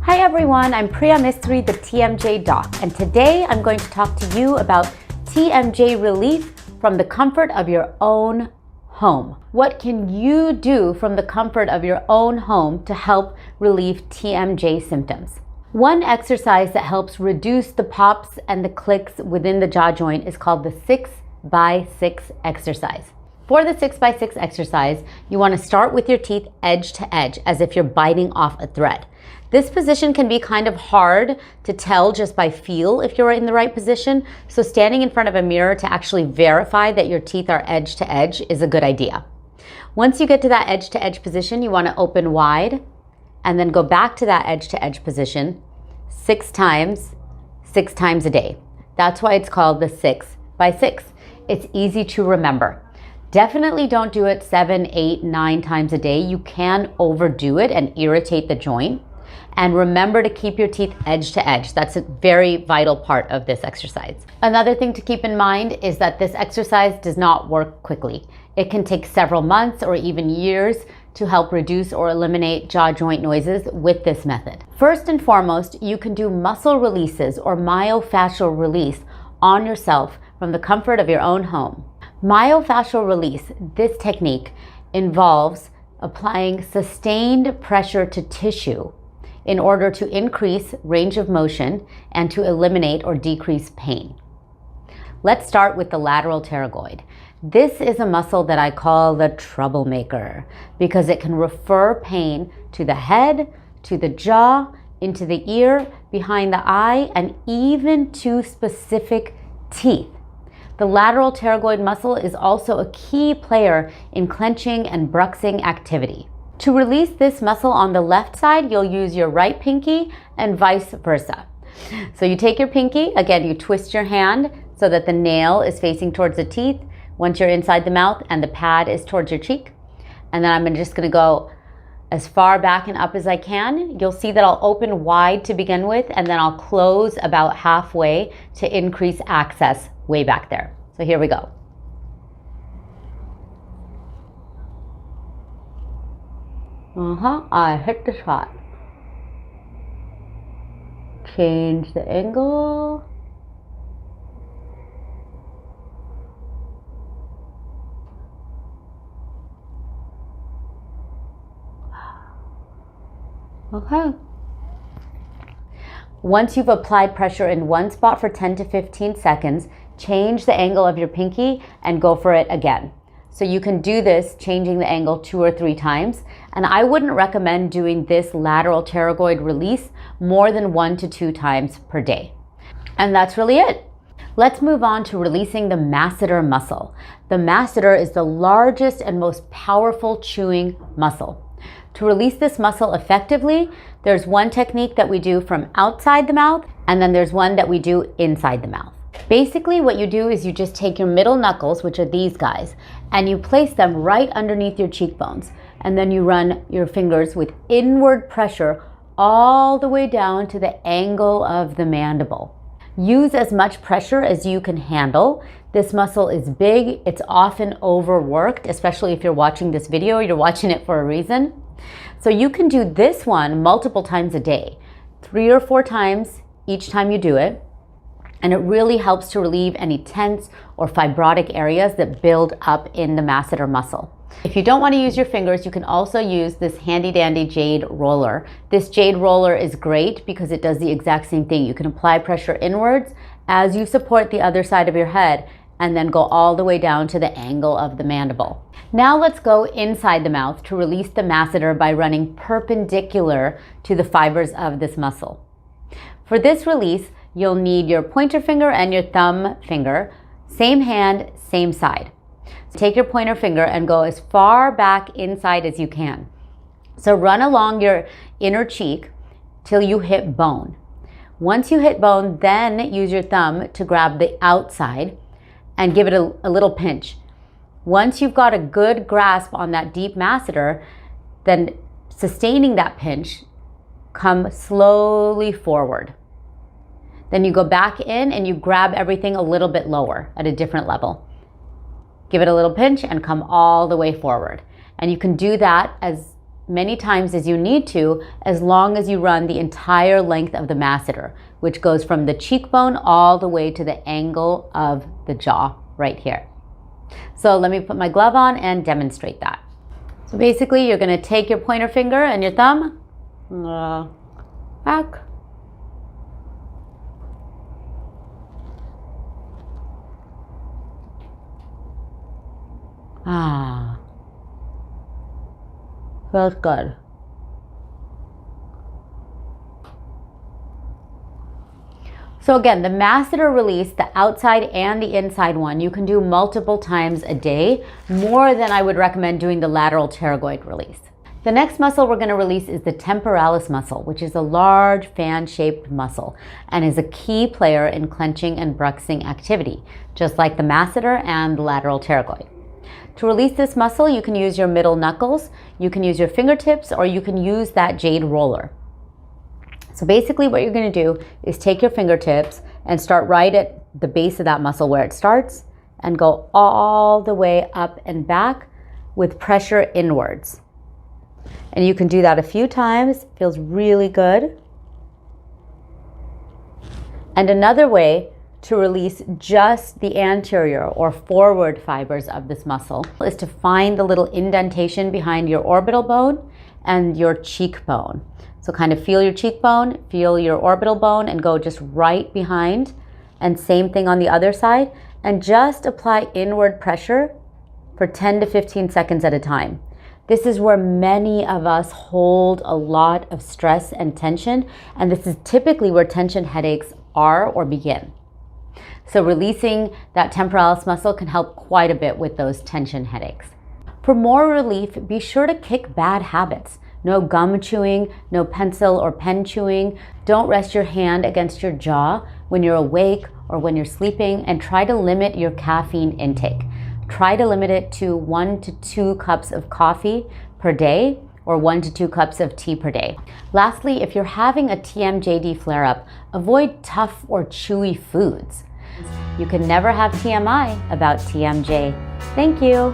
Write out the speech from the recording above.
Hi everyone, I'm Priya Mistry, the TMJ doc, and today I'm going to talk to you about TMJ relief from the comfort of your own home. What can you do from the comfort of your own home to help relieve TMJ symptoms? One exercise that helps reduce the pops and the clicks within the jaw joint is called the 6x6 exercise. For the 6x6 exercise, you want to start with your teeth edge to edge as if you're biting off a thread. This position can be kind of hard to tell just by feel if you're in the right position, so standing in front of a mirror to actually verify that your teeth are edge to edge is a good idea. Once you get to that edge to edge position, you want to open wide and then go back to that edge to edge position 6 times a day. That's why it's called the 6x6. It's easy to remember. Definitely don't do it 7, 8, 9 times a day. You can overdo it and irritate the joint. And remember to keep your teeth edge to edge. That's a very vital part of this exercise. Another thing to keep in mind is that this exercise does not work quickly. It can take several months or even years to help reduce or eliminate jaw joint noises with this method. First and foremost, you can do muscle releases or myofascial release on yourself from the comfort of your own home. Myofascial release, this technique involves applying sustained pressure to tissue in order to increase range of motion and to eliminate or decrease pain. Let's start with the lateral pterygoid. This is a muscle that I call the troublemaker because it can refer pain to the head, to the jaw, into the ear, behind the eye, and even to specific teeth. The lateral pterygoid muscle is also a key player in clenching and bruxing activity. To release this muscle on the left side, you'll use your right pinky and vice versa. So you take your pinky, again, you twist your hand so that the nail is facing towards the teeth once you're inside the mouth and the pad is towards your cheek. And then I'm just gonna go as far back and up as I can. You'll see that I'll open wide to begin with, and then I'll close about halfway to increase access way back there. So here we go. I hit the spot. Change the angle. Okay. Once you've applied pressure in one spot for 10 to 15 seconds, change the angle of your pinky and go for it again. So you can do this changing the angle 2 or 3 times. And I wouldn't recommend doing this lateral pterygoid release more than 1 to 2 times per day. And that's really it. Let's move on to releasing the masseter muscle. The masseter is the largest and most powerful chewing muscle. To release this muscle effectively, there's one technique that we do from outside the mouth, and then there's one that we do inside the mouth. Basically, what you do is you just take your middle knuckles, which are these guys, and you place them right underneath your cheekbones. And then you run your fingers with inward pressure all the way down to the angle of the mandible. Use as much pressure as you can handle. This muscle is big. It's often overworked, especially if you're watching this video, you're watching it for a reason. So you can do this one multiple times a day, 3 or 4 times each time you do it. And it really helps to relieve any tense or fibrotic areas that build up in the masseter muscle. If you don't want to use your fingers, you can also use this handy dandy Jade Roller. This Jade Roller is great because it does the exact same thing. You can apply pressure inwards as you support the other side of your head and then go all the way down to the angle of the mandible. Now let's go inside the mouth to release the masseter by running perpendicular to the fibers of this muscle. For this release, you'll need your pointer finger and your thumb finger, same hand, same side. So take your pointer finger and go as far back inside as you can. So run along your inner cheek till you hit bone. Once you hit bone, then use your thumb to grab the outside and give it a little pinch. Once you've got a good grasp on that deep masseter, then sustaining that pinch, come slowly forward. Then you go back in and you grab everything a little bit lower at a different level. Give it a little pinch and come all the way forward. And you can do that as many times as you need to, as long as you run the entire length of the masseter, which goes from the cheekbone all the way to the angle of the jaw right here. So let me put my glove on and demonstrate that. So basically, you're going to take your pointer finger and your thumb back. Feels good. So again, the masseter release, the outside and the inside one, you can do multiple times a day, more than I would recommend doing the lateral pterygoid release. The next muscle we're going to release is the temporalis muscle, which is a large fan-shaped muscle and is a key player in clenching and bruxing activity, just like the masseter and the lateral pterygoid. To release this muscle, you can use your middle knuckles, you can use your fingertips, or you can use that Jade Roller. So basically what you're going to do is take your fingertips and start right at the base of that muscle where it starts and go all the way up and back with pressure inwards. And you can do that a few times. It feels really good. And another way to release just the anterior or forward fibers of this muscle is to find the little indentation behind your orbital bone and your cheekbone. So kind of feel your cheekbone, feel your orbital bone, and go just right behind. And same thing on the other side. And just apply inward pressure for 10 to 15 seconds at a time. This is where many of us hold a lot of stress and tension. And this is typically where tension headaches are or begin. So releasing that temporalis muscle can help quite a bit with those tension headaches. For more relief, be sure to kick bad habits. No gum chewing, no pencil or pen chewing. Don't rest your hand against your jaw when you're awake or when you're sleeping, and try to limit your caffeine intake. Try to limit it to 1 to 2 cups of coffee per day or 1 to 2 cups of tea per day. Lastly, if you're having a TMJD flare-up, avoid tough or chewy foods. You can never have TMI about TMJ. Thank you.